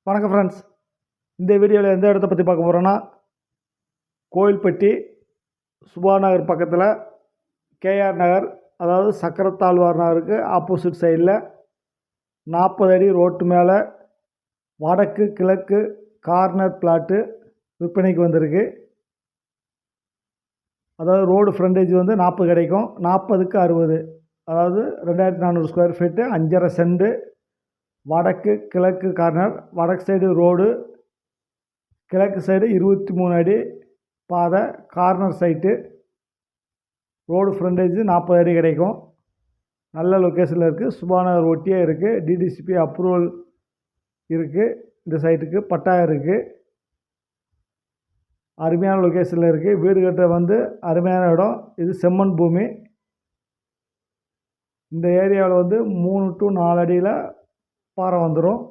வணக்கம் ஃப்ரெண்ட்ஸ். இந்த வீடியோவில் எந்த இடத்த பற்றி பார்க்க போகிறோன்னா, கோயில்பட்டி சுபா நகர் பக்கத்தில் கேஆர் நகர், அதாவது சக்கரத்தாழ்வார் நகருக்கு ஆப்போசிட் சைடில் 40 அடி ரோட்டு மேலே வடக்கு கிழக்கு கார்னர் பிளாட்டு விற்பனைக்கு வந்திருக்கு. அதாவது ரோடு ஃப்ரண்டேஜ் வந்து 40 கிடைக்கும், 40க்கு 60, அதாவது 2400 ஸ்கொயர் ஃபீட்டு, 5.5 சென்ட். வடக்கு கிழக்கு கார்னர், வடக்கு சைடு ரோடு, கிழக்கு சைடு 23 அடி பாதை, கார்னர் சைட்டு. ரோடு ஃப்ரண்டேஜ் 40 அடி கிடைக்கும். நல்ல லொக்கேஷனில் இருக்குது. சுபா நகர் ஒட்டியே இருக்குது. டிடிசிபி அப்ரூவல் இருக்குது. இந்த சைட்டுக்கு பட்டா இருக்குது. அருமையான லொக்கேஷனில் இருக்குது. வீடு கட்ட வந்து அருமையான இடம். இது செம்மண் பூமி. இந்த ஏரியாவில் வந்து 3 to 4 அடியில் பாறை வந்துடும்.